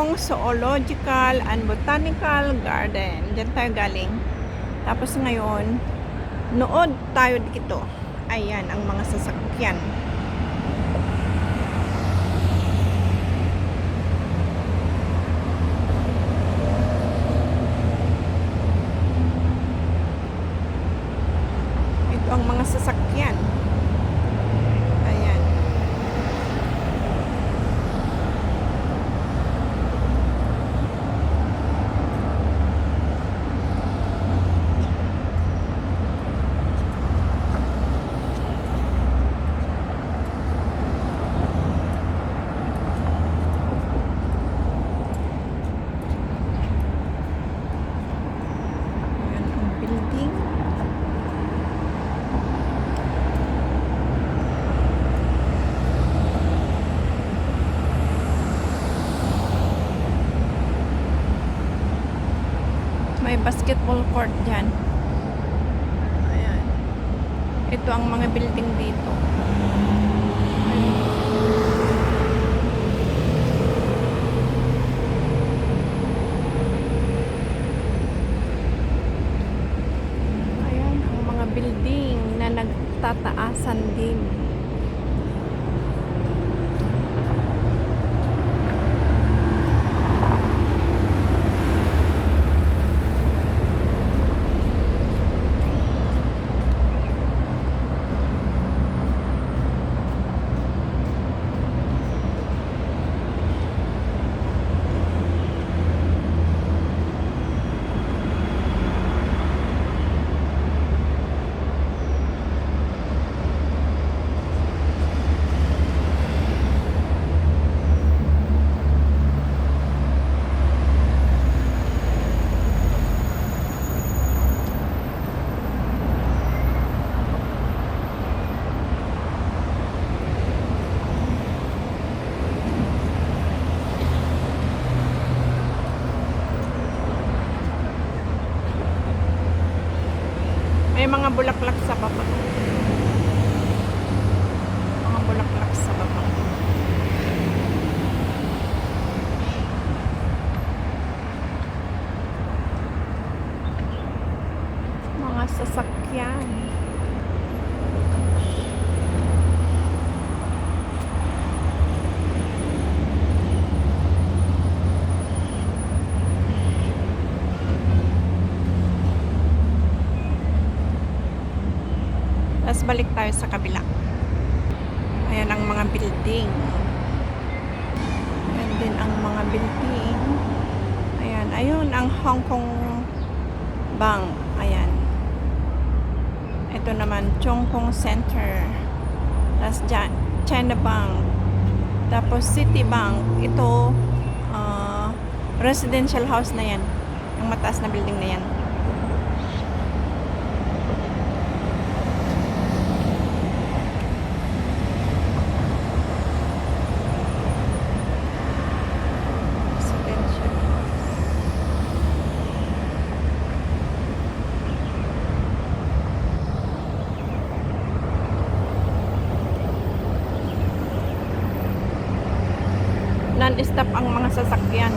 Tayong Zoological and Botanical Garden. Diyan tayo galing. Tapos ngayon, nood tayo dito. Ayan, ang mga sasakyan. Ito ang mga sasakyan. Ayan. May basketball court dyan. Ayan. Ito ang mga building dito. Ayan ang mga building na nagtataasan din. May mga bulaklak sa baba. Mga bulaklak sa baba. Mga sasakyan. Tapos balik tayo sa kabila. Ayan ang mga building. Ayan din ang mga building. Ayan, ayun ang Hong Kong Bank. Ayan. Ito naman, Chong Kong Center. Tapos dyan, China Bank. Tapos City Bank. Ito, residential house na yan. Yung mataas na building na yan. Non-stop ang mga sasakyan.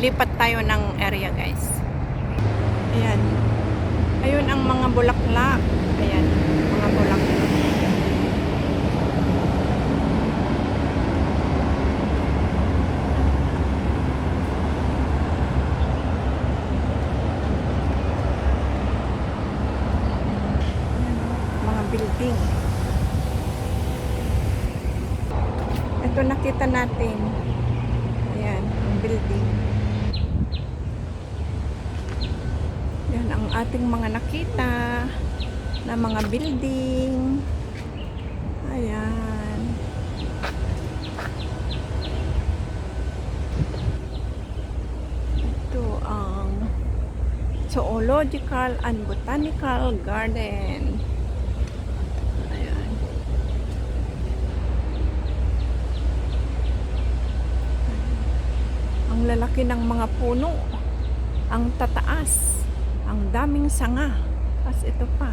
Lipat tayo ng area, guys. Ayan. Ayun ang mga bulaklak. Ayan, mga bulaklak. Mga building. Ito nakita natin. Ayan, ang building. Yan ang ating mga nakita na mga building. Ayan. Ito ang Zoological and Botanical Garden. Ayan. Ang lalaki ng mga puno. Ang tataas. Ang daming sanga. Tapos ito pa.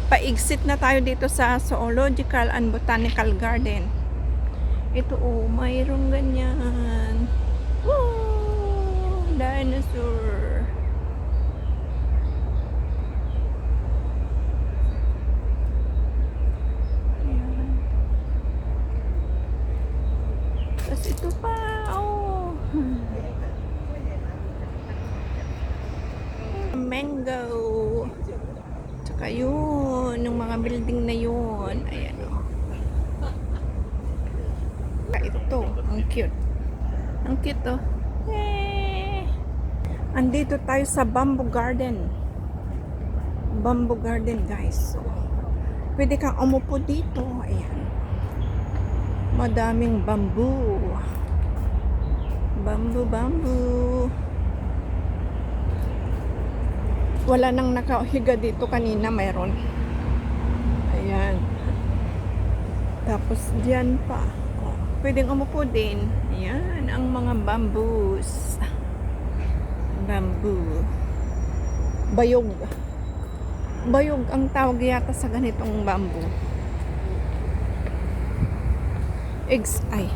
Pa-exit na tayo dito sa Zoological and Botanical Garden. Ito mayroong ganyan. Woo! Dinosaur. Ayan. Tapos ito pa. Mango. Tsaka yun, yung mga building na yun. Ayan o. Ito, ang cute. Ang cute o. Andito tayo sa Bamboo Garden. Bamboo Garden, guys. So, pwede kang umupo dito. Ayan. Madaming bamboo. Bamboo. Wala nang nakahiga dito kanina, mayroon. Ayan. Tapos diyan pa. Pwedeng umupo din. Ayan, ang mga bamboos. Bamboo. Bayog. Bayog ang tawag yata sa ganitong bamboo. Eggs, ay.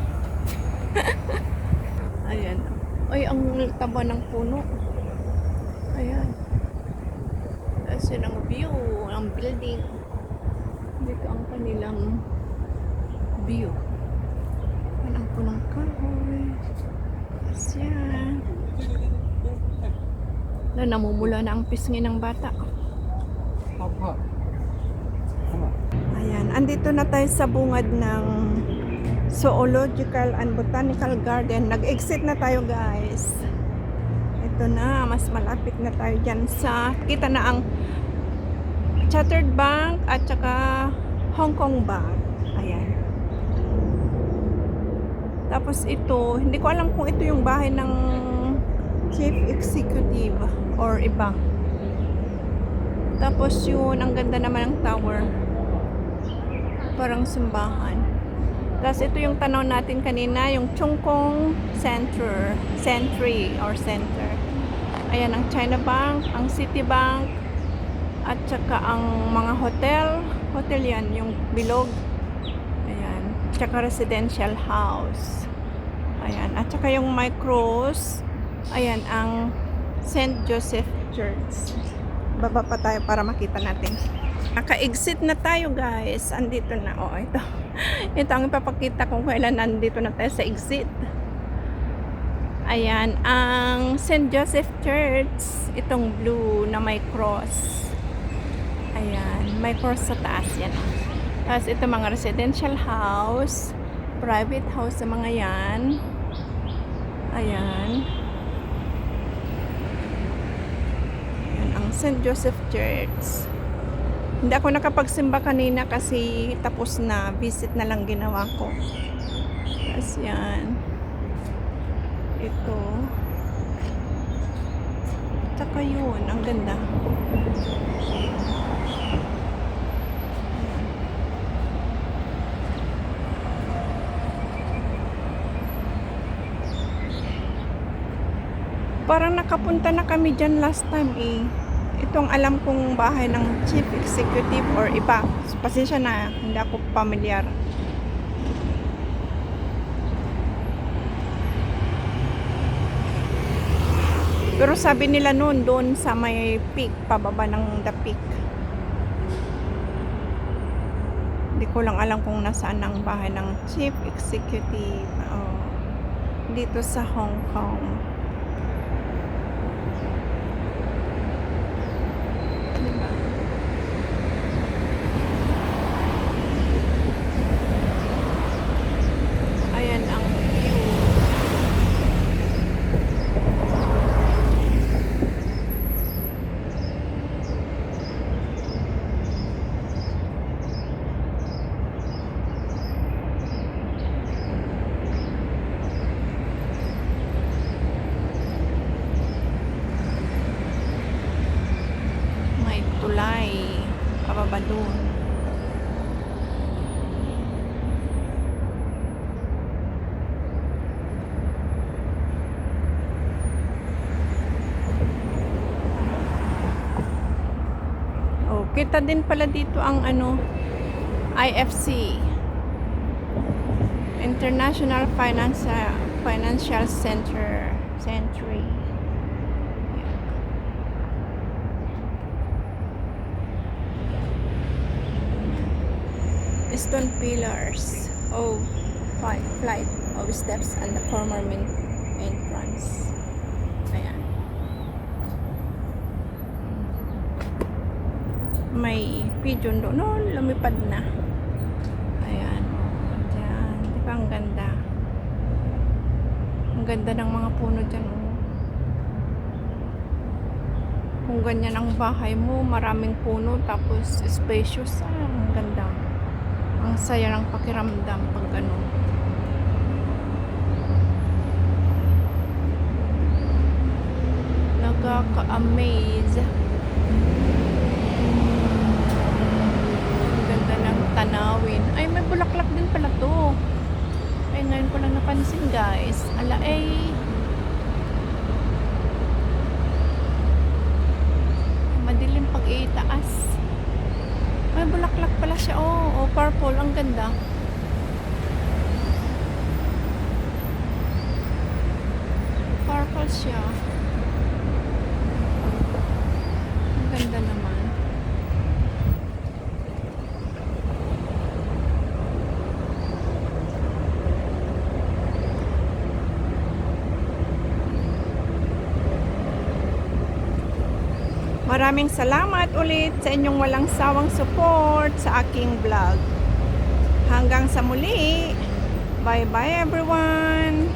Ayan. Ay, ang taba ng puno. Ayan. Kasi ng view, ang building. Dito ang kanilang view. Ang punong kahoy. Kasi yan. Namumula na ang pisngi ng bata. Ayan, andito na tayo sa bungad ng Zoological and Botanical Garden. Nag-exit na tayo, guys. Ito na, mas malapit na tayo dyan sa, kita na ang Chartered Bank at saka Hong Kong Bank. Ayan. Tapos ito, hindi ko alam kung ito yung bahay ng Chief Executive or iba. Tapos yun, ang ganda naman ng tower. Parang simbahan. Tapos ito yung tanaw natin kanina, yung Chung Kong Center. Ayan, ang China Bank, ang Citibank, at saka ang mga hotel yan, yung bilog. Ayan, tsaka residential house. Ayan, at saka yung Micros. Ayan, ang St. Joseph Church. Baba pa tayo para makita natin. Naka-exit na tayo, guys. Andito na. Oh, ito. Ito ang ipapakita kung kailan nandito na tayo sa exit. Ayan, ang St. Joseph Church. Itong blue na may cross. Ayan, may cross sa taas yan. Tapos ito mga residential house, private house sa mga yan. Ayan. Ayan ang St. Joseph Church. Hindi ako nakapagsimba kanina kasi tapos na, visit na lang ginawa ko. Tapos yan. Ito. Tsaka yun, ang ganda. Parang nakapunta na kami dyan last time eh. Itong alam kong bahay ng Chief Executive or iba. Pasensya na, hindi ako familiar. Pero sabi nila noon doon sa may peak, pababa ng the peak. Hindi ko lang alam kung nasaan ang bahay ng Chief Executive. Oh, dito sa Hong Kong. Kita din pala dito ang ano, IFC. International Financial Center. Century. Stone pillars of flight of steps and the former main entrance. Ayan. May pigeon doon. No, lumipad na. Ayan. Diyan. Di ba ang ganda? Ang ganda ng mga puno dyan. Oh. Kung ganyan ang bahay mo, maraming puno, tapos spacious. Ah, ang ganda. Ang saya ng pakiramdam pag gano'n. Nakaka-amaze. Ang ganda ng tanawin. Ay, may bulaklak din pala to. Ay, ngayon ko lang napansin, guys. Ala, madilim pag itaas. May bulaklak pala siya. Oh, purple. Ang ganda. Purple siya. Ang ganda naman. Maraming salamat ulit sa inyong walang sawang support sa aking vlog. Hanggang sa muli. Bye-bye everyone.